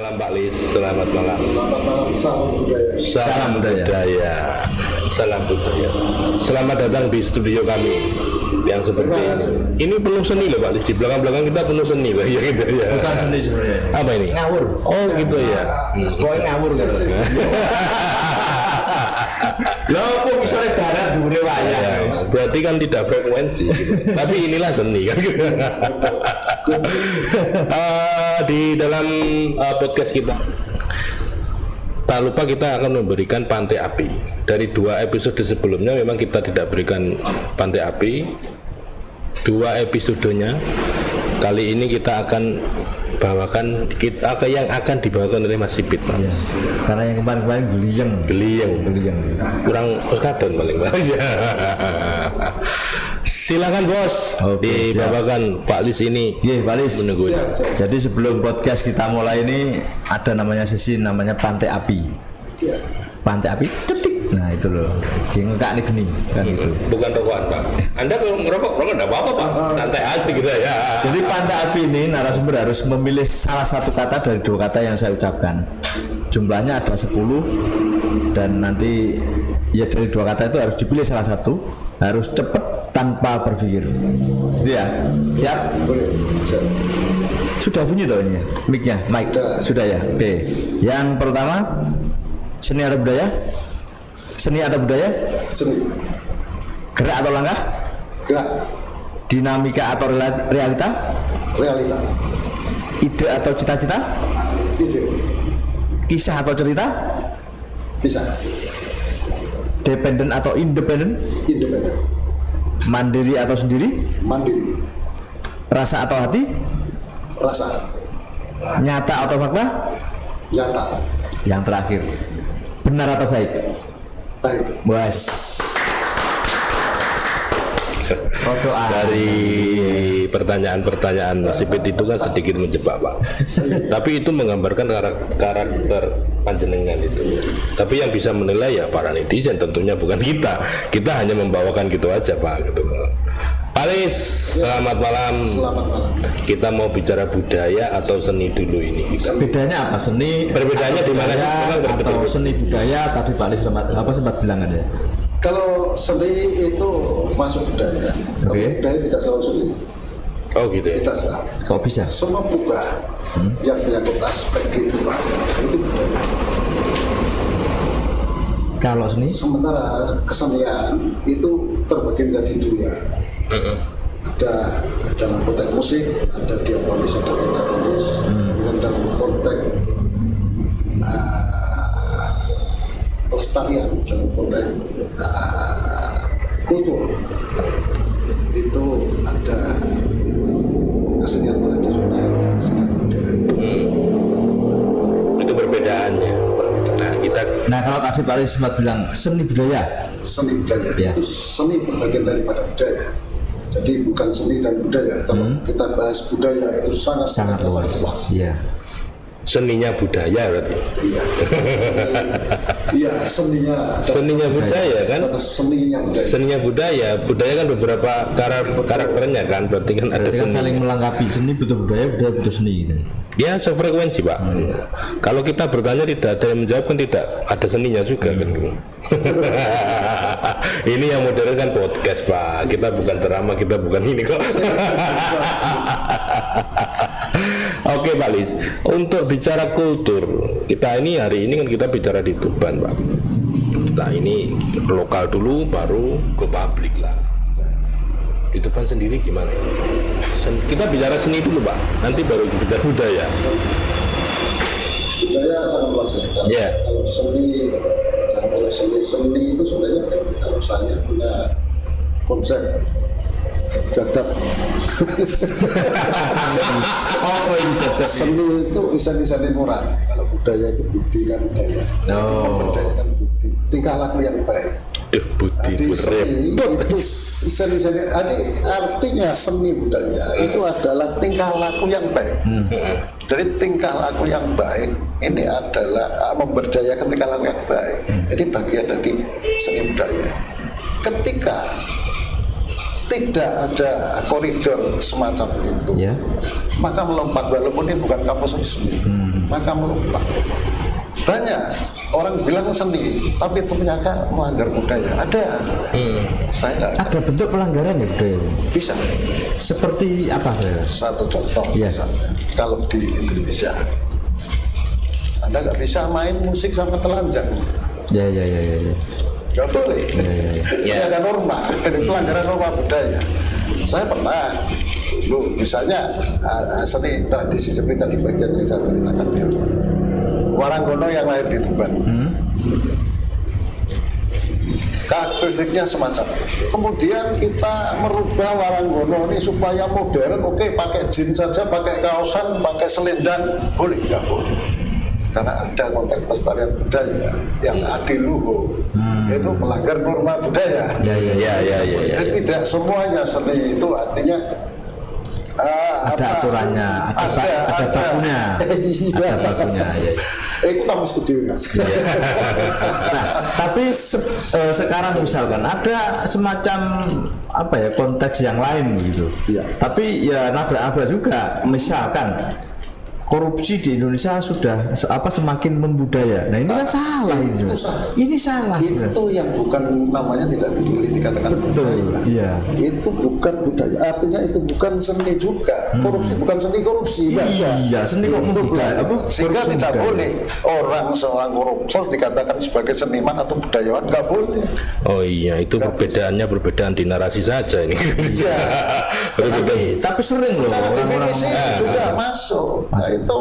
malam Pak Lis, selamat malam. Selamat malam, salam budaya. Salam budaya. Salam budaya. Selamat datang di studio kami yang seperti ini penuh seni loh Pak Lis. Di belakang-belakang kita penuh seni loh ya gitu ya. Bukan seni sebenarnya. Apa ini? Ngawur. Oh gitu ya. Sekolah ngawur gitu. Loh, kok misalnya barat dure wayang. Berarti kan tidak frekuensi gitu. Tapi inilah seni kan. Di dalam podcast kita tak lupa kita akan memberikan pantai api. Dari 2 episode sebelumnya memang kita tidak berikan pantai api. 2 episodenya kali ini kita akan bawakan yang akan dibawakan oleh Mas Sipit Pak. Ya, karena yang kemarin geliyeng. Kurang perkadon paling banyak. Silakan bos, dibawakan Pak Lis ini. Iya Pak Lis. Menunggu. Jadi sebelum podcast kita mulai ini ada namanya sesi namanya pantai api. Pantai api, cetik. Nah itu loh, ngekak nih geni kan itu. Bukan rokokan Pak. Anda kalau ngerokok enggak apa-apa Pak. Santai aja gitu ya. Jadi pantai api ini narasumber harus memilih salah satu kata dari 2 kata yang saya ucapkan. Jumlahnya ada 10 dan nanti ya dari 2 kata itu harus dipilih salah satu, harus cepat tanpa berpikir. Gitu ya. Siap? Boleh. Sudah bunyi toh ini ya? Mic-nya, mic. Sudah ya. Oke. Yang pertama, seni atau budaya? Seni atau budaya? Seni. Gerak atau langkah? Gerak. Dinamika atau realita? Realita. Ide atau cita-cita? Ide. Kisah atau cerita? Kisah. Dependen atau independen? Independen. Mandiri atau sendiri? Mandiri. Rasa atau hati? Rasa. Nyata atau fakta? Nyata. Yang terakhir, benar atau baik? Baik. Bos. Dari pertanyaan-pertanyaan Mas Sipit itu kan sedikit menjebak Pak. Tapi itu menggambarkan karakter panjenengan itu. Tapi yang bisa menilai ya para netizen, tentunya bukan kita. Kita hanya membawakan gitu aja Pak gitu. Pak Lis, selamat malam. Selamat malam. Kita mau bicara budaya atau seni dulu ini. Bedanya apa? Seni? Perbedaannya di mana sih? Atau seni budaya tadi Pak Lis sempat bilang aja. Kalau seni itu masuk budaya. Oke. Budaya tidak selalu seni. Oh gitu ya. Tidak selalu. Kok bisa? Semua perubahan yang menyangkut aspek kehidupan itu budaya. Kalau seni? Sementara kesenian itu terbagi menjadi 2. Ada dalam konteks musik, ada diatonis, ada pentatonis. Kemudian dalam konteks pelestarian, dalam konteks kultur itu ada kesenian tradisional dan kesenian modern. Itu perbedaannya. Nah kalau tadi Pak Lis sempat bilang seni budaya. Seni budaya Ya. itu seni bagian daripada budaya. Jadi bukan seni dan budaya. Kalau kita bahas budaya itu sangat luas. Iya. Seninya budaya berarti. Iya. Iya, seninya. Seninya budaya kan? Seninya budaya. Seninya budaya kan beberapa karakternya kan, berarti kan ada Berarti kan seni. saling melengkapi, seni butuh budaya butuh seni gitu. Ya sefrekuensi Pak. Kalau kita bertanya tidak ada yang menjawab kan tidak ada seninya juga kan. Ini yang modern kan podcast Pak. Kita bukan drama, kita bukan ini kok. Oke Pak Lis, untuk bicara kultur kita ini hari ini kan kita bicara di Tuban Pak. Nah ini lokal dulu baru ke publik lah. Di Tuban sendiri gimana? Kita bicara seni dulu Pak, nanti baru bicara budaya. Budaya sangat luas ya. Kalau seni, dalam konteks seni itu sebenarnya kalau saya punya konsep jadab. Seni itu isan-isan moral. Kalau budaya itu budi dan budaya. Memberdayakan budi, tingkah laku yang baik. Budi seni itu isan-isan. Artinya seni budaya itu adalah tingkah laku yang baik. Jadi tingkah laku yang baik ini adalah memberdayakan tingkah laku yang baik. Jadi bagian dari seni budaya. Ketika tidak ada koridor semacam itu, maka melompat, walaupun ini bukan kampus resmi, maka melompat. Banyak orang bilang seni, tapi ternyata melanggar budaya. Ada. Saya nggak Ada bentuk pelanggaran ya budaya. bisa. Seperti apa? Satu contoh, Iya. misalnya, kalau di Indonesia, Anda nggak bisa main musik sama telanjang. Ya. Nggak boleh. Ini ada norma, ada pelanggaran norma budaya. Saya pernah, misalnya seni tradisi seperti tadi bagian yang saya ceritakan ya. Waranggono yang lahir di Tuban. Karakteristiknya semacam itu. Kemudian kita merubah Waranggono ini supaya modern. Oke, pakai jin saja, pakai kaosan, pakai selendang, boleh? Nggak boleh. Karena ada konteks pelestarian budaya yang adiluhur, itu melanggar norma budaya. Ya. Jadi tidak semuanya seni itu artinya Ada aturannya, ada bakunya. Iya. Ada bakunya, ya. Itu kamu setuju Mas. Nah, tapi sekarang misalkan ada semacam apa ya konteks yang lain gitu. Iya. Tapi ya nabrak-nabrak juga. Misalkan korupsi di Indonesia sudah semakin membudaya. Nah ini kan salah ini. Itu salah. Ini salah. sebenarnya. Itu yang bukan namanya tidak boleh dikatakan budaya. Iya. Itu bukan budaya. Artinya itu bukan seni juga. Korupsi bukan seni korupsi. Iya, seni kok Itu membudaya. sehingga tidak Budaya. boleh seorang koruptor dikatakan sebagai seniman atau budayawan, nggak boleh. Oh iya, itu perbedaan di narasi saja ini. Iya. Tapi sering loh Secara orang-orang definisi juga masuk. Nah, itu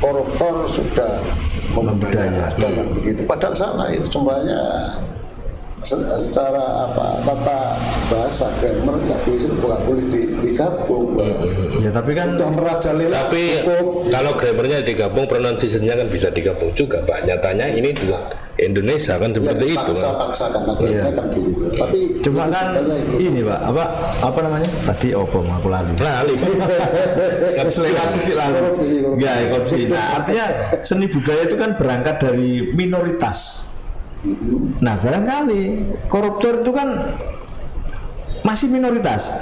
koruptor sudah membudaya. Ada yang begitu. Padahal salah itu semuanya secara tata bahasa grammar nggak boleh digabung. Ya tapi kan Sudah merajalela Tapi cukup. kalau grammarnya digabung, pronunciation-nya kan bisa digabung juga, Pak. Nyatanya ini juga Indonesia kan seperti itu. Paksa-paksakan akhirnya kan begitu. Tapi cuma itu kan budaya gitu. ini Pak, apa namanya? Tadi opom aku lalu. Lali, Pak. Harus lewat sedikit lalu. Korupsi. Ya, korupsi. Nah, artinya seni budaya itu kan berangkat dari minoritas. Nah, barangkali koruptor itu kan masih minoritas.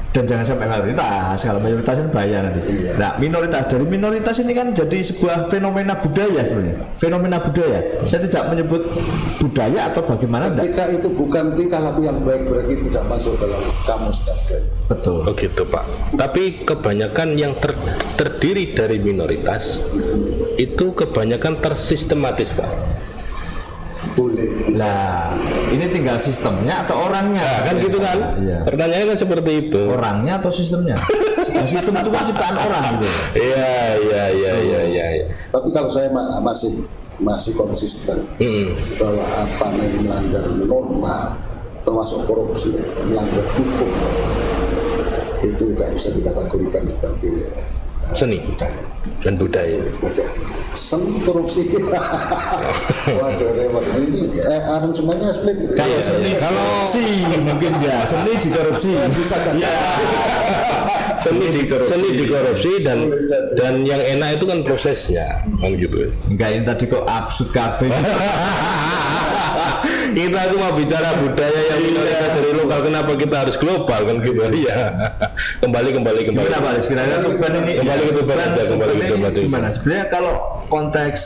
Dan jangan sampai mayoritas, kalau mayoritas kan bahaya nanti. Iya. Nah, dari minoritas ini kan jadi sebuah fenomena budaya sebenarnya. Fenomena budaya. Saya tidak menyebut budaya atau bagaimana enggak. Ketika itu bukan tingkah laku yang baik, berarti tidak masuk dalam kamus budaya. Betul. Oh gitu, Pak. Tapi kebanyakan yang terdiri dari minoritas itu kebanyakan tersistematis, Pak. Boleh, bisa. Nah, ini tinggal sistemnya atau orangnya? Nah, kan gitu kan? Iya. Pertanyaannya kan seperti itu. Orangnya atau sistemnya? Nah, sistem itu kan ciptaan orang gitu. Iya. Tapi kalau saya masih konsisten bahwa apa yang melanggar norma, termasuk korupsi, melanggar hukum, itu tidak bisa dikategorikan sebagai Seni budaya. dan budaya. Bagian seni korupsi. Waduh, repot ini aransemennya split itu. Kalau seni korupsi mungkin ya, seni dikorupsi. Bisa jadi. Seni dikorupsi dan yang enak itu kan prosesnya, kan gitu. Enggak, ini tadi kok absurd kabeh. Kita tuh mau bicara budaya yang minoritas dari lokal, kenapa kita harus global kan gitu? Iya. Kembali. Gimana Pak? Sekiranya Tuban ini Kembali ke Tuban aja, kembali ke Tuban aja. gimana? Sebenarnya kalau konteks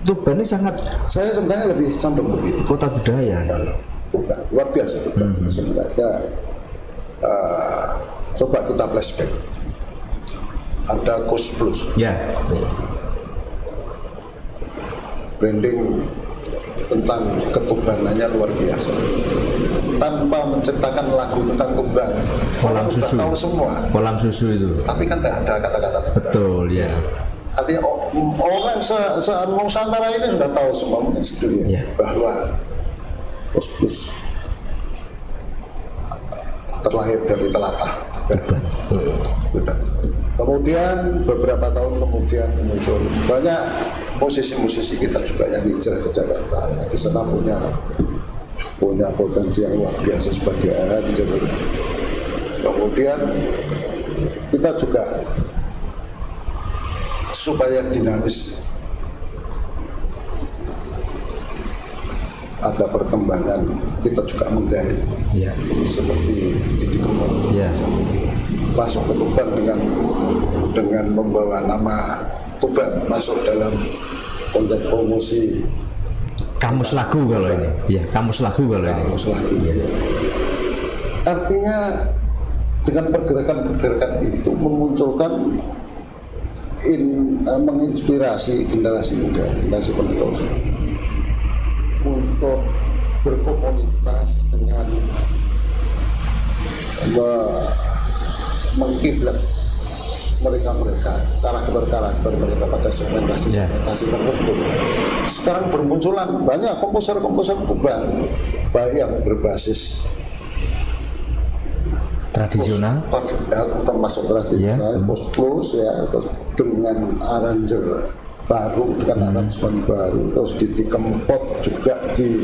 Tuban ini sangat Saya sebenarnya lebih condong begitu. kota budaya. Kalau Tuban, luar biasa Tuban. Sebenarnya coba kita flashback. Ada Kos Plus, Ya. branding tentang ketubanannya luar biasa. Tanpa menciptakan lagu tentang Tuban, orang sudah susu. tahu semua. Kolam susu itu. Tapi kan tidak ada kata-kata Tuban. Betul, ya. Artinya orang se-Nusantara ini sudah tahu semua, mungkin sedunia, Iya. bahwa Kos Plus terlahir dari telatah Tuban. Tuban. Kemudian beberapa tahun kemudian menyusul banyak musisi-musisi kita juga yang hijrah ke Jakarta. Di sana punya potensi yang luar biasa sebagai arranger. Kemudian kita juga supaya dinamis ada perkembangan kita juga menggait Ya. seperti Didi Kempot Ya. masuk ke Tuban dengan membawa nama Tuban masuk dalam konteks promosi Kamus lagu kalau ini. Ya, kamus lagu kalau ini. kamus lagu. Ya. Artinya dengan pergerakan-pergerakan itu memunculkan menginspirasi generasi muda, generasi penerus untuk berkomunitas dengan mengkiblat mereka karakter mereka pada segmentasi tertentu. Sekarang bermunculan banyak komposer Tuban, baik yang berbasis Tradisional. termasuk tradisional, post-blues ya, terus dengan arranger baru, dengan aransemen baru, terus Didi Kempot juga di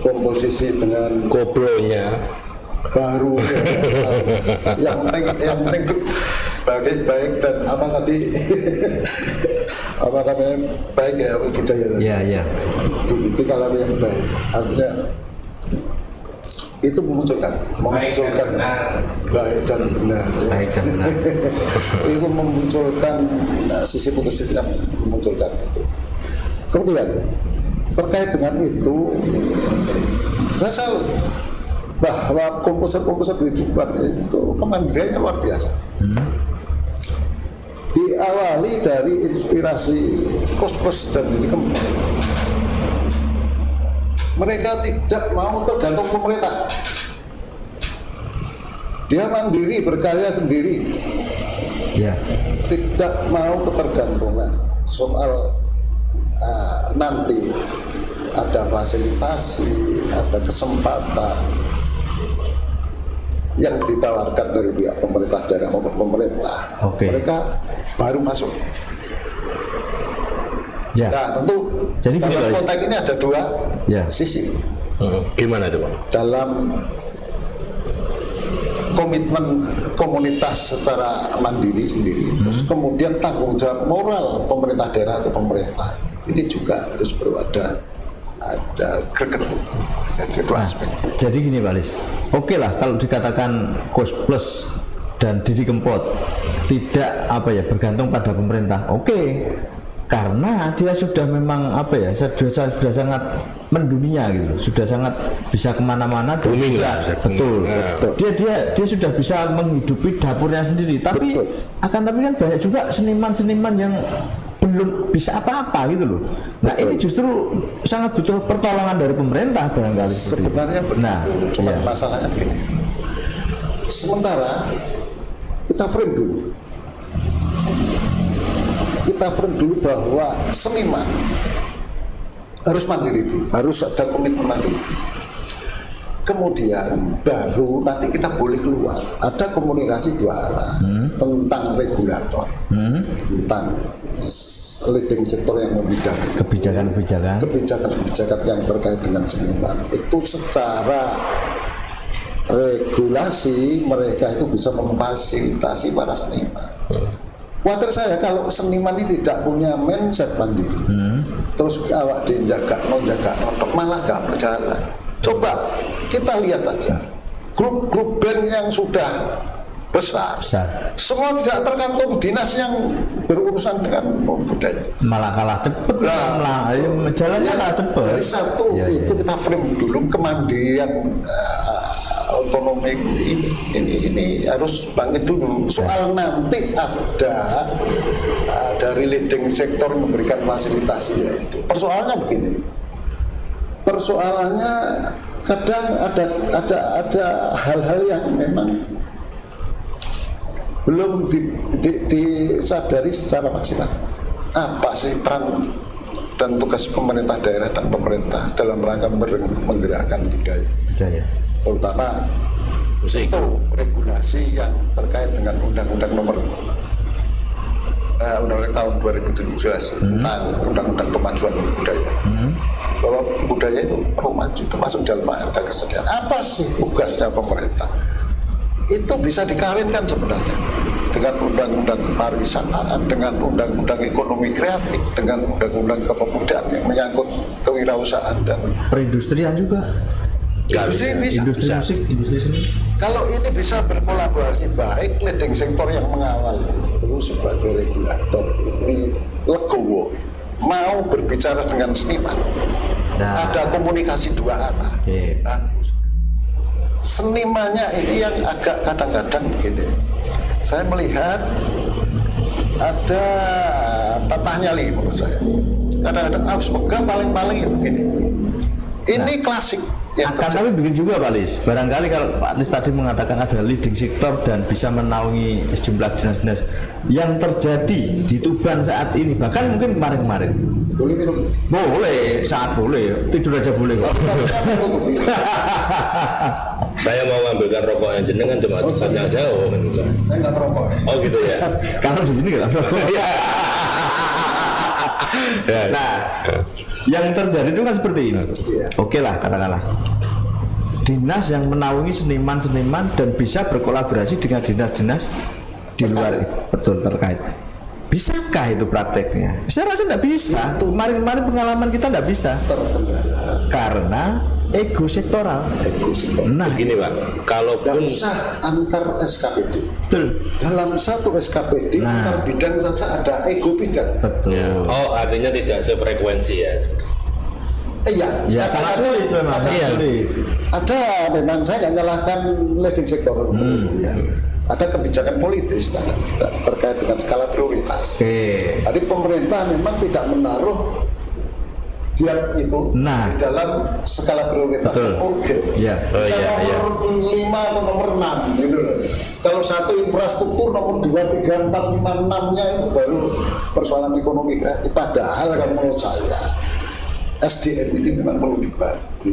komposisi dengan koplonya baru ya. yang penting baik dan apa tadi apa namanya baik ya budaya tadi. Ya. Itu kalau yang baik artinya itu memunculkan baik dan benar ya. Baik dan benar. Itu memunculkan sisi positifnya, memunculkan itu. Kemudian terkait dengan itu saya salut bahwa komposer di Tuban itu kemandiriannya luar biasa. Diawali dari inspirasi Kos dan Didi Kempot. Mereka tidak mau tergantung pemerintah. Dia mandiri, berkarya sendiri. Ya. Tidak mau ketergantungan soal nanti ada fasilitasi, ada kesempatan yang ditawarkan dari pihak pemerintah daerah maupun pemerintah. Oke. Mereka baru masuk. Ya. Nah tentu Jadi gini, dalam Pak, konteks ini ada dua Ya. sisi. Gimana itu Bang? Dalam komitmen komunitas secara mandiri sendiri, terus kemudian tanggung jawab moral pemerintah daerah atau pemerintah ini juga harus ada greget dari dua aspek. Jadi gini Pak Lis, oke lah kalau dikatakan Kos Plus dan Didi Kempot tidak bergantung pada pemerintah, oke. Karena dia sudah memang sudah sangat mendunia gitu, sudah sangat bisa kemana-mana dan Booming bisa, lah, bisa betul. booming. Dia sudah bisa menghidupi dapurnya sendiri. Tapi tapi kan banyak juga seniman-seniman yang belum bisa apa-apa gitu loh. Nah ini justru sangat butuh pertolongan dari pemerintah barangkali. Sebenarnya begitu, cuma masalahnya begini. Sementara kita frame dulu bahwa seniman harus mandiri dulu, harus ada komitmen mandiri dulu. Kemudian baru nanti kita boleh keluar. Ada komunikasi dua arah tentang regulator, tentang leading sektor yang membidangi kebijakan yang terkait dengan seniman. Itu secara regulasi mereka itu bisa memfasilitasi para seniman. Khawatir saya kalau seniman ini tidak punya mindset mandiri, terus awak dijaga malah gak berjalan. Coba kita lihat aja grup-grup band yang sudah besar. Semua tidak tergantung dinas yang berurusan dengan budaya. Malah kalah cepet jalannya kalah cepet. Jadi satu itu kita frame dulu kemandirian otonomi ini harus bangkit dulu. Soal nanti ada dari leading sektor memberikan fasilitasi yaitu. Persoalannya begini. Persoalannya kadang ada hal-hal yang memang belum disadari secara maksimal. Apa sih peran dan tugas pemerintah daerah dan pemerintah dalam rangka menggerakkan budaya? Terutama itu regulasi yang terkait dengan undang-undang nomor undang-undang tahun 2017 tentang undang-undang kemajuan budaya. Bahwa budaya itu perlu maju, termasuk dalam ada kesediaan. Apa sih tugasnya pemerintah? Itu bisa dikawinkan sebenarnya dengan undang-undang kepariwisataan, dengan undang-undang ekonomi kreatif, dengan undang-undang kepemudaan yang menyangkut kewirausahaan dan Perindustrian juga. industri bisa. Industri musik, industri seni. Kalau ini bisa berkolaborasi baik, leading sektor yang mengawal itu sebagai regulator ini legowo, mau berbicara dengan seniman. Nah. Ada komunikasi dua arah. Oke. Bagus. Senimannya ini yang agak kadang-kadang begini. Saya melihat ada patah nyali menurut saya. Kadang-kadang harus pegang paling-paling ya begini. Ini klasik. Yang Akan tapi begini juga Pak Lis, barangkali kalau Pak Lis tadi mengatakan ada leading sektor dan bisa menaungi sejumlah dinas-dinas yang terjadi di Tuban saat ini, bahkan mungkin kemarin-kemarin. boleh minum. Boleh, saat boleh, tidur aja boleh kok. Saya mau ngambilkan rokoknya jenengan cuma jaraknya jauh kan gitu. Saya nggak merokok. Oh gitu ya. Kalau di sini nggak ada. Ya. Nah, yang terjadi itu kan seperti ini. Oke lah, katakanlah dinas yang menaungi seniman-seniman dan bisa berkolaborasi dengan dinas-dinas di luar betul terkait. Bisakah itu prakteknya? Saya rasa tidak bisa. Kemarin-kemarin pengalaman kita tidak bisa Terkendala. karena ego sektoral. Ego sektor. Nah, Begini Pak, Nggak kalaupun usah antar SKPD. betul, Dalam satu SKPD Nah. antar bidang saja ada ego bidang. betul. oh artinya tidak sefrekuensi ya. Iya. Ya sangat sulit memang, sangat Iya. sulit. Ada memang saya nggak nyalahkan leading sektor. Ya. Ada kebijakan politis terkait dengan skala prioritas. Oke. Jadi pemerintah memang tidak menaruh giat itu Nah. di dalam skala prioritas. Betul. Oke. Ya. Oh, Bisa iya, iya. nomor 5 atau nomor 6 gitu loh. Kalau satu infrastruktur nomor 2, 3, 4, 5, 6-nya itu baru persoalan ekonomi kreatif. Padahal kalau menurut saya SDM ini memang perlu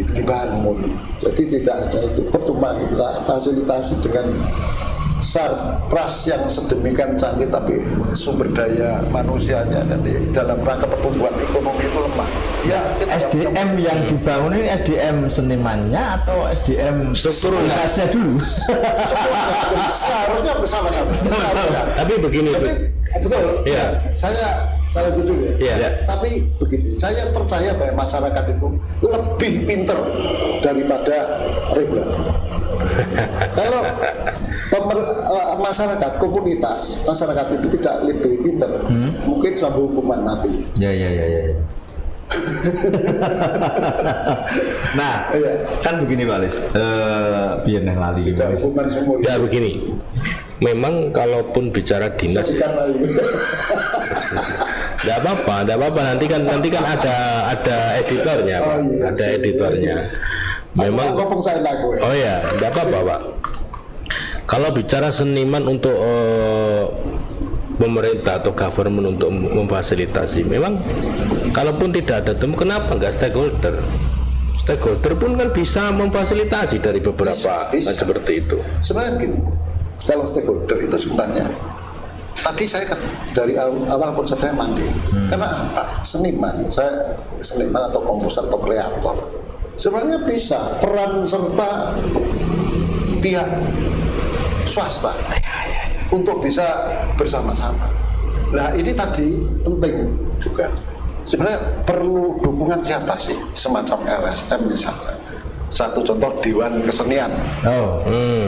dibangun. Jadi tidak hanya itu, percuma kita fasilitasi dengan sarpras yang sedemikian canggih tapi sumber daya manusianya nanti dalam rangka pertumbuhan ekonomi itu lemah. Ya, kita SDM yang dibangun ini SDM senimannya atau SDM strukturnya dulu? semuanya seharusnya bersama-sama. Tapi begini Tapi betul. Iya. Saya jujur ya. Iya. Tapi begini, saya percaya bahwa masyarakat itu lebih pinter daripada regulator. Kalau masyarakat, komunitas, masyarakat itu tidak lebih pinter, mungkin sampai hukuman mati. Ya. Nah, Iya. kan begini Pak Lis, biar yang lali. Tidak hukuman seumur ya hidup. begini. Memang kalaupun bicara dinas Ikan lain. Tidak apa-apa. Nanti kan ada editornya, Pak. Oh, iya, Ada sih. editornya. Memang. Ngomong saya lagu. Oh ya, tidak apa-apa, Pak. Kalau bicara seniman untuk pemerintah atau government untuk memfasilitasi, memang kalaupun tidak ada temu, kenapa nggak stakeholder? Stakeholder pun kan bisa memfasilitasi dari beberapa Bisa. seperti itu. Sebenarnya gini, kalau stakeholder itu sebenarnya tadi saya kan dari awal konsep saya mandiri. Karena apa? Seniman atau komposer atau kreator sebenarnya bisa peran serta pihak swasta untuk bisa bersama-sama. Nah ini tadi penting juga. Sebenarnya perlu dukungan siapa sih? Semacam LSM misalnya. Satu contoh Dewan Kesenian. Oh,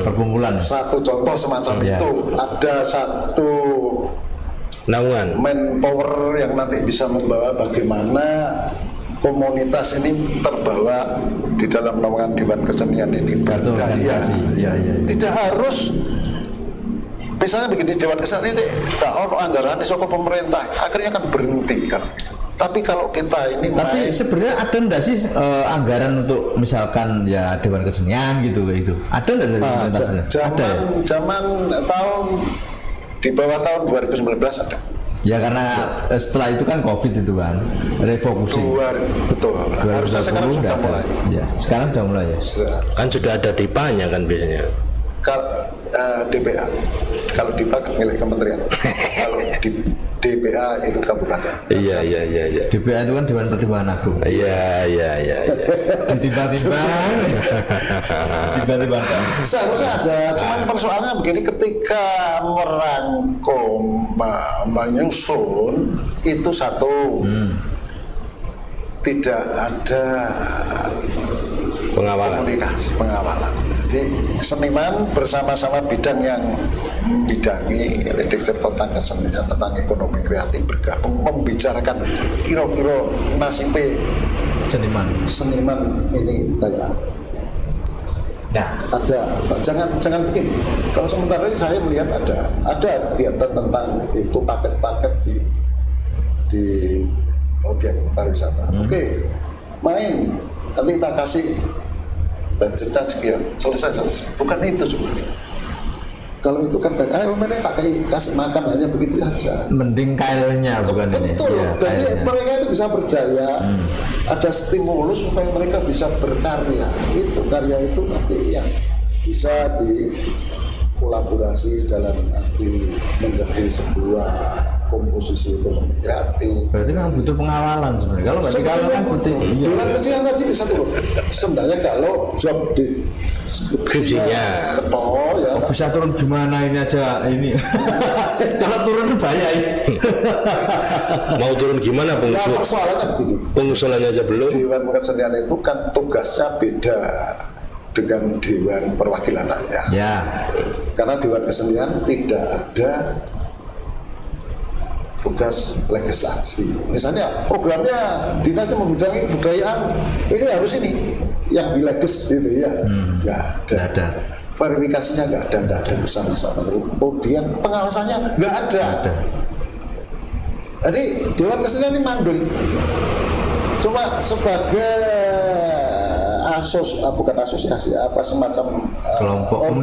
perkumpulan. Satu contoh semacam Iya. itu. Ada satu Naungan. manpower yang nanti bisa membawa bagaimana komunitas ini terbawa di dalam naungan Dewan Kesenian ini. Satu berdaya. organisasi. Ya. Tidak harus misalnya begini, Dewan Kesenian ini tak ono anggaran di pemerintah, akhirnya kan berhenti kan. Tapi kalau kita ini Tapi sebenarnya ada enggak sih anggaran untuk misalkan ya Dewan Kesenian gitu kayak itu? Ada enggak dari pemerintah? Ada. Ya? zaman tahun di bawah tahun 2019 ada. Ya karena setelah itu kan Covid itu kan refocusing. Betul. Harusnya sekarang 2020 sudah ada. mulai. Ya, sekarang sudah mulai ya. Kan sudah ada DIPA-nya kan biasanya. DPA. Kalau DIPA milik kementerian. Kalau di DPA itu kabupaten. Iya. DPA itu kan Dewan Pertimbangan Agung. Iya. Tiba-tiba Seharusnya ada, cuman persoalannya begini, ketika merangkum, menyusun itu satu, tidak ada Pengawalan. komunikasi, pengawalan. Jadi seniman bersama-sama bidang yang membidangi diktir tentang kesenian, tentang ekonomi kreatif bergabung membicarakan kira-kira nasibnya seniman ini kayak apa. Nah, Ada apa? Jangan begini. Kalau sementara ini saya melihat ada kegiatan tentang itu paket-paket di objek pariwisata. Oke, main. Nanti kita kasih budgetnya sekian, selesai. Bukan itu sebenarnya. Kalau itu kan kayak, ayo mereka tak kasih makan hanya begitu aja. mending kailnya bukan ini. Betul. Iya, Jadi kailnya. mereka itu bisa berdaya, ada stimulus supaya mereka bisa berkarya. Itu karya itu nanti yang bisa dikolaborasi dalam arti menjadi sebuah komposisi ekonomi kreatif. Berarti kan butuh pengawalan sebenarnya. Kalau nggak dikawal kan butuh. Iya. Dengan kecil tadi bisa turun. Sebenarnya kalau job di Skripsinya. cetok ya. Bisa turun gimana ini aja ini. Kalau turun bahaya ini. Mau turun gimana Nah, persoalannya begini. pengusulannya aja belum. Dewan Kesenian itu kan tugasnya beda dengan Dewan Perwakilan Rakyat. Ya. Karena Dewan Kesenian tidak ada tugas legislasi. Misalnya programnya dinas yang membidangi budayaan ini harus ini yang dilegis gitu ya. Nggak ada. Verifikasinya nggak ada bersama-sama. Kemudian pengawasannya nggak ada. Jadi Dewan Kesenian ini mandul. Cuma sebagai bukan asosiasi, apa semacam Kelompok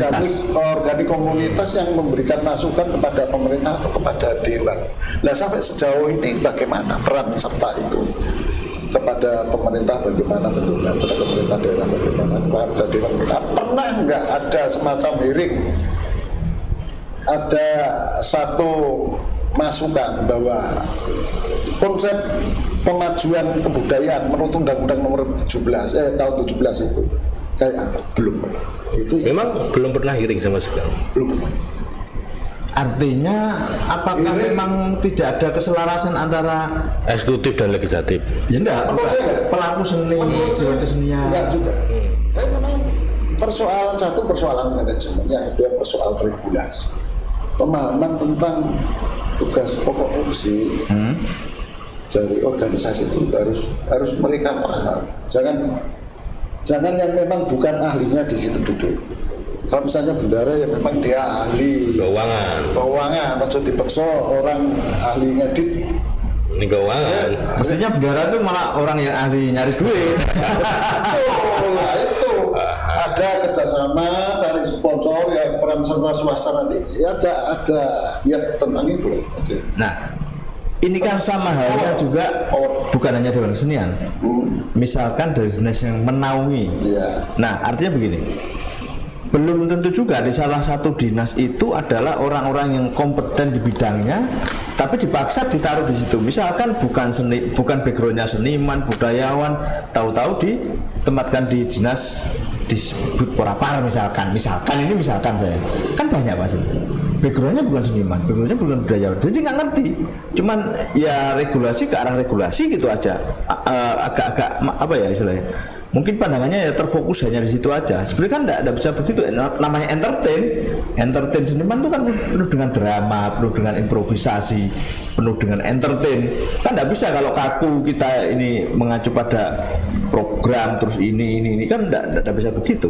organik komunitas yang memberikan masukan kepada pemerintah atau kepada dewan. Nah, sampai sejauh ini bagaimana peran serta itu kepada pemerintah, bagaimana bentuknya, kepada pemerintah daerah bagaimana, kepada dewan. Pernah nggak ada semacam hearing, ada satu masukan bahwa konsep pemajuan kebudayaan menurut Undang-Undang Nomor 17 tahun 17 itu kayak apa? Belum pernah. Itu Memang belum pernah hearing sama sekali. belum pernah. Artinya apakah Ini- memang tidak ada keselarasan antara Eksekutif dan legislatif. ya enggak, Menurut saya enggak. pelaku seni, Menurut saya dewan kesenian. enggak juga. Tapi memang persoalan satu persoalan manajemen, yang kedua persoalan regulasi, pemahaman tentang tugas pokok fungsi dari organisasi itu harus mereka paham. Jangan yang memang bukan ahlinya di situ duduk. Kalau misalnya bendara yang memang dia ahli keuangan, atau dipaksa orang ahli ngedit. Ini keuangan. Mestinya bendara itu malah orang yang ahli nyari duit. Nah itu ada kerjasama, cari sponsor ya, peran serta swasta nanti ya ada ya tentang itu lah. Nah, ini kan sama halnya juga bukan hanya Dewan Kesenian. Misalkan dari dinas yang menaungi. Iya. Nah, artinya begini. Belum tentu juga di salah satu dinas itu adalah orang-orang yang kompeten di bidangnya, tapi dipaksa ditaruh di situ. Misalkan bukan backgroundnya seniman, budayawan, tahu-tahu ditempatkan di dinas disebut Porapar misalkan saya kan banyak pasti backgroundnya bukan seniman, backgroundnya bukan budayawan, jadi nggak ngerti. Cuman ya regulasi ke arah regulasi gitu aja, agak-agak apa ya istilahnya. Mungkin pandangannya ya terfokus hanya di situ aja. Sebenarnya kan enggak bisa begitu. Namanya entertain seniman itu kan penuh dengan drama, penuh dengan improvisasi, penuh dengan entertain. Kan enggak bisa kalau kaku kita ini mengacu pada program terus ini kan enggak bisa begitu.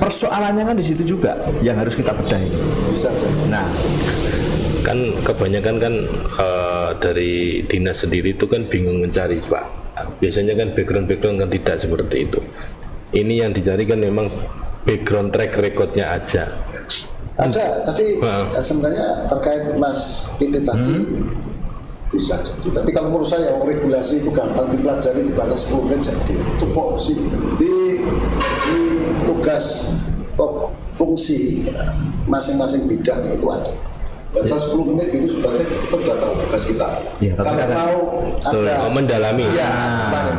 Persoalannya kan di situ juga yang harus kita bedahi. Bisa jadi. Nah, Kan kebanyakan kan dari dinas sendiri itu kan bingung mencari, Pak. Biasanya kan background kan tidak seperti itu. Ini yang dicari kan memang background track recordnya aja. Ada tadi sebenarnya terkait Mas Pini tadi bisa jadi. Tapi kalau menurut saya regulasi itu gampang dipelajari, dibaca 10 menit jadi. Itu sih di tugas pokok fungsi masing-masing bidang itu ada. Baca 10 menit gitu supaya kita sudah tahu tugas kita. Ya, tapi kalau kan mau ada mendalami. ya,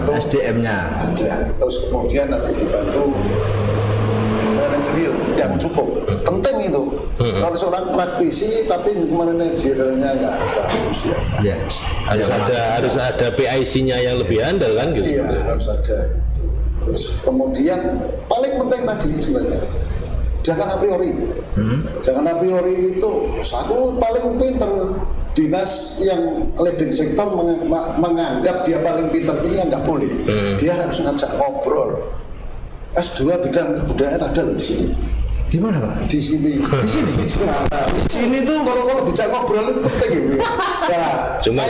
itu SDM-nya ada. Terus kemudian nanti dibantu manajerial yang cukup. Penting itu. Kalau seorang praktisi tapi manajerialnya nggak bagus ya. Harus ada PIC-nya yang lebih handal kan gitu. Iya, harus ada itu. Terus kemudian paling penting tadi sebenarnya jangan a priori. Jangan a priori itu aku paling pinter. Dinas yang leading sektor menganggap dia paling pinter, ini yang nggak boleh. Dia harus ngajak ngobrol. S2 bidang kebudayaan ada loh di sini. di mana Pak? Di sini. Di sini tuh kalau dijak ngobrol itu penting gitu. Nah, cuma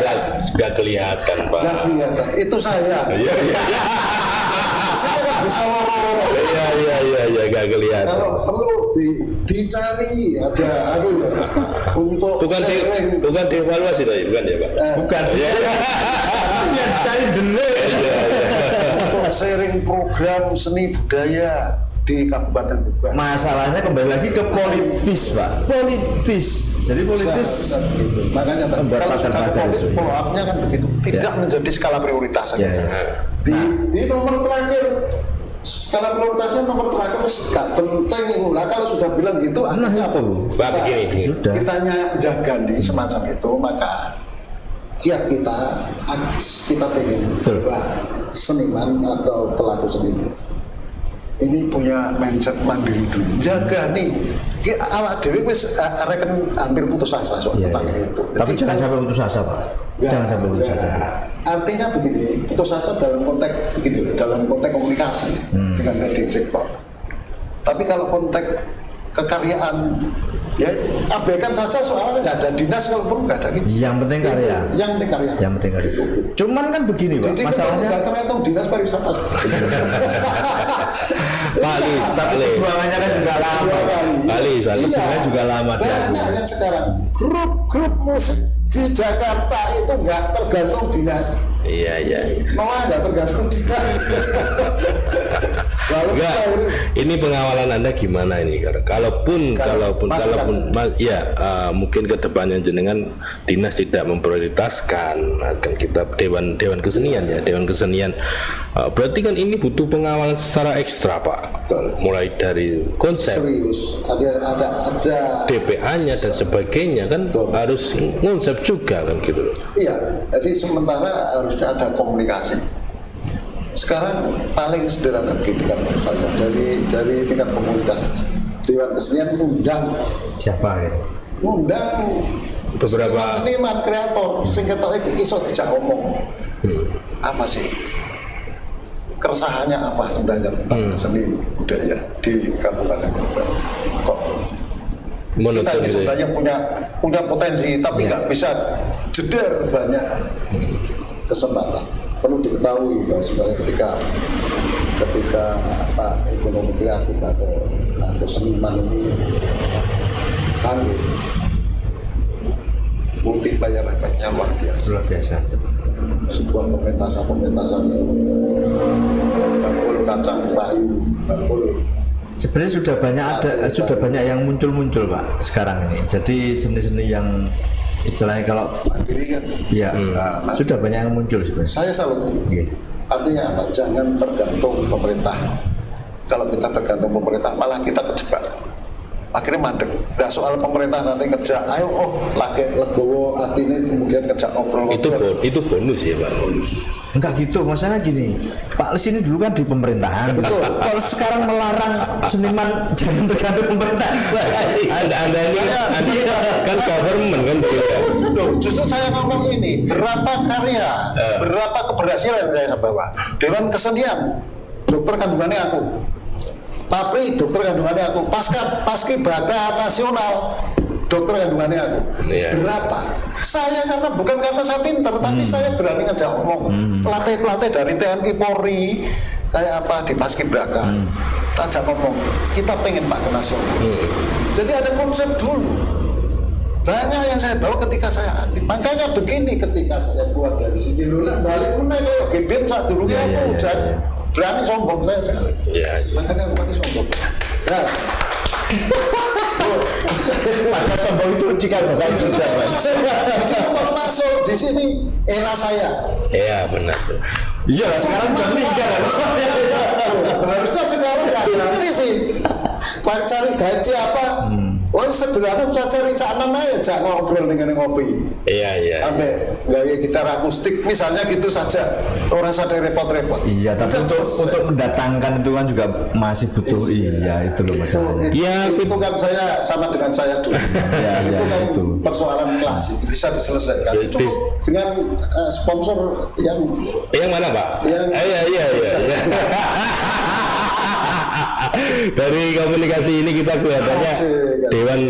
nggak kelihatan Pak. Nggak kelihatan. Itu saya. Iya. Saya kan bisa ngomong. Iya, nggak kelihatan. Kalau perlu dicari ada ya untuk bukan dievaluasi tadi, bukan ya Pak? Bukan. Yang dicari dulu. Untuk sharing program seni budaya di Kabupaten Tuban. Masalahnya kembali lagi ke politis Pak. Politis. Jadi politis. Gitu. Makanya tadi kalau sudah politis follow up-nya kan begitu. Tidak menjadi skala prioritas saja. Di nomor terakhir skala prioritasnya nomor terakhir nggak penting itu lah. Kalau sudah bilang gitu artinya apa? Pak begini. Kita jaga nih semacam itu, maka kiat kita pengen bahwa seniman atau pelaku seni ini punya mindset mandiri dulu. Jaga nih, awak dewi wis reken hampir putus asa soal tentang itu. Tapi jangan sampai putus asa Pak. Jangan sampai putus asa. Artinya begini, putus asa dalam konteks komunikasi dengan leading sektor. Tapi kalau konteks kekaryaan, ya itu abaikan saja soalnya nggak ada dinas kalau perlu nggak ada gitu. Yang penting karya. Yang penting karya. Yang penting karya. Itu. Cuman kan begini Pak, masalahnya. Jadi karena itu dinas pariwisata. Bali, tapi perjuangannya kan juga lama. Bali juga lama. Banyak yang sekarang grup musik di Jakarta itu nggak tergantung dinas. Iya. Nggak tergantung dinas. Enggak, ini pengawalan Anda gimana ini? Kalaupun mungkin kedepannya jenengan dinas tidak memprioritaskan akan kita dewan kesenian ya, dewan kesenian. Berarti kan ini butuh pengawalan secara ekstra Pak. Betul. Mulai dari konsep, serius, ada DPA-nya dan sebagainya kan. Betul. Harus konsep juga kan gitu. Iya, jadi sementara harusnya ada komunikasi. Sekarang paling sederhana begini kan menurut saya dari tingkat komunitas saja. Dewan Kesenian mengundang siapa gitu? Mengundang beberapa seniman kreator sing ketok iki iso dijak ngomong. Apa sih? Keresahannya apa sebenarnya tentang seni budaya di Kabupaten Tuban? Kok kita ini sebenarnya punya potensi tapi nggak bisa jeder banyak kesempatan. Perlu diketahui bahwa sebenarnya ketika ekonomi kreatif atau seniman ini bangkit, multiplier efeknya luar biasa. Sebuah pementasan bakul kacang payu, bakul. Sebenarnya sudah banyak yang muncul Pak sekarang ini. Jadi seni-seni yang istilahnya kalau mandiri kan, sudah banyak yang muncul sebenarnya. Saya salut. Artinya apa? Jangan tergantung pemerintah. Kalau kita tergantung pemerintah, malah kita kejebak. Akhirnya mandek. Nah soal pemerintah nanti kerja, ayo lagi legowo atine kemudian kerja ngobrol. Itu bonus ya Pak. Bonus. Enggak gitu, masalahnya gini. Pak Lis ini dulu kan di pemerintahan. Betul. Kalau sekarang melarang seniman jangan tergantung pemerintah. Anda ini kan government kan gitu. Loh, justru saya ngomong ini, berapa karya, berapa keberhasilan saya bawa. Dewan Kesenian, dokter kandungannya aku. Papri, dokter kandungannya aku. Paski Braka Nasional, dokter kandungannya aku. Berapa? Saya bukan karena saya pinter, tapi saya berani ngajak ngomong. Pelatih dari TNI Polri, kayak apa di Paski Braka, ajak ngomong. Kita pengen Pak ke nasional. Jadi ada konsep dulu. Banyak yang saya bawa ketika saya aktif. Makanya begini, ketika saya keluar dari sini dulu balik meneh kayak Geben saat dulu aku berani sombong saya. Makanya aku mati sombong. Nah, Pada sombong itu jika bukan juga, Pak. Cepat masuk di sini era saya. Iya benar. Iya, sekarang sudah meninggal. Harusnya sekarang nggak ngerti sih. Pak cari gaji apa? Oh sederhana saya cari canan aja, jangan ngobrol dengan ngopi. Iya. Sampai gaya gitar akustik misalnya gitu saja. Orang sadar repot-repot. Iya, tapi untuk mendatangkan itu kan juga masih butuh. Iya, itu loh masalahnya. Itu kan saya sama dengan saya dulu. Itu kan itu. persoalan klasik bisa diselesaikan. Cukup dengan sponsor yang mana Pak? Yang- Iya. Dari komunikasi ini kita kelihatannya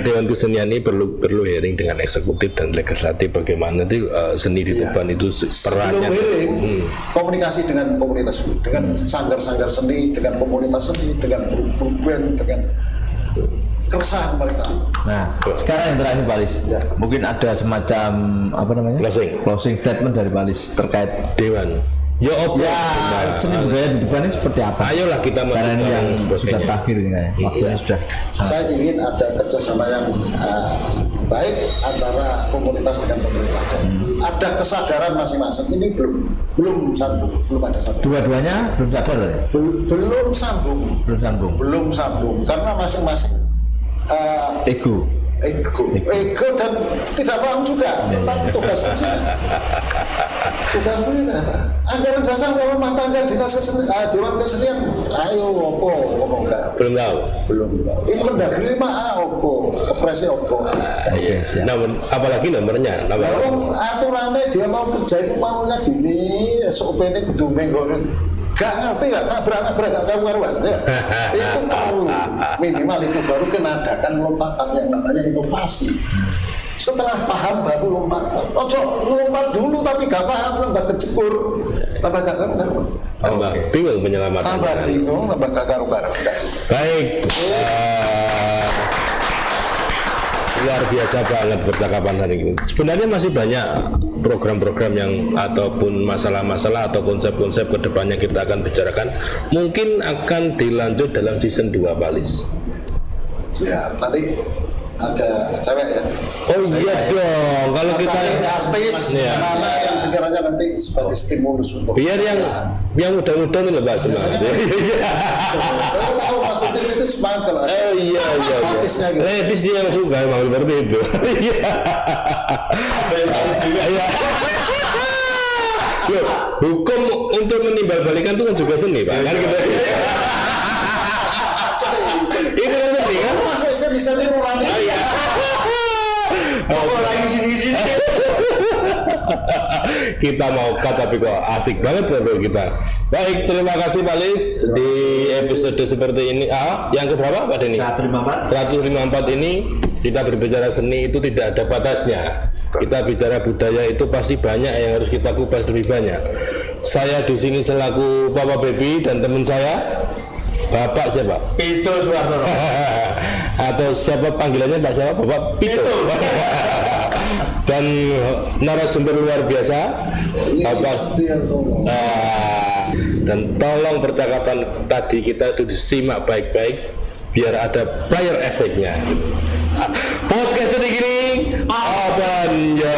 Dewan Kesenian ini perlu hearing dengan eksekutif dan legislatif bagaimana nanti seni di Tuban itu sebelum perannya. hearing komunikasi dengan komunitas, dengan sanggar-sanggar seni, dengan komunitas seni, dengan grup band, dengan keresahan mereka. Nah, sekarang yang terakhir Pak Lis, Ya. mungkin ada semacam apa namanya? Closing statement dari Pak Lis terkait Dewan. Ya apa? seni budaya di depan ini seperti apa? Ayolah kita Karena ini yang sebagainya. sudah terakhir ini kayaknya. Waktunya Iya. sudah sangat. Saya ingin ada kerjasama yang baik antara komunitas dengan pemerintah. Ada kesadaran masing-masing. Ini belum sambung, belum ada sambung. Dua-duanya belum sadar ya? Belum sambung, Belum sambung. belum sambung karena masing-masing Ego. ego dan tidak paham juga tentang tugas fungsinya. Tugas fungsinya apa? Anggaran dasar kalau rumah tangga dinas kesenian, dewan kesenian, ayo opo ngomong enggak? Belum tahu. Belum tahu. Ini Mendagri mah opo, kepresnya opo. Iya. siap. Namun apalagi nomornya. Lalu aturannya dia mau kerja itu maunya gini, SOP ini kudu menggoreng. Gak ngerti, gak nabrak-nabrak, gak karuan ya. Itu perlu minimal itu baru kenadakan lompatan yang namanya inovasi. Setelah paham baru lompatan. Ojo lompat dulu tapi gak paham, tambah kecebur, tambah gak karuan. Tambah bingung penyelamatkan. Tambah bingung, tambah gak karuan. Baik. Luar biasa banget percakapan hari ini. Sebenarnya masih banyak program-program yang ataupun masalah-masalah atau konsep-konsep kedepannya kita akan bicarakan. Mungkin akan dilanjut dalam season 2 Pak Lis. Ya, nanti ada cewek ya. Oh iya dong. Kalau kita artis, ya, mana yang sekiranya nanti sebagai stimulus untuk biar yang muda-muda ini loh Pak semangat. saya tahu Mas Pipit itu semangat kalau ada Oh iya. artisnya gitu. Ladies dia yang suka emang seperti itu. Iya. Iya. Loh, hukum untuk menimbal balikan itu kan juga seni Pak. Kan kita. Itu kan seni kan? Masuk seni nurani. Oh, lagi sini. Kita mau cut tapi kok asik banget kalau kita. Baik, terima kasih Pak Lis di episode seperti ini. Yang keberapa Pak Denny? 154. 154 ini kita berbicara seni itu tidak ada batasnya. Kita bicara budaya itu pasti banyak yang harus kita kupas lebih banyak. Saya di sini selaku Papa Baby dan teman saya Bapak siapa? Pito Suwarno. Atau siapa panggilannya Pak siapa? Bapak Pito. Dan narasumber luar biasa Bapak. Dan tolong percakapan tadi kita itu disimak baik-baik biar ada player efeknya. Podcast ini gini, Abang ya.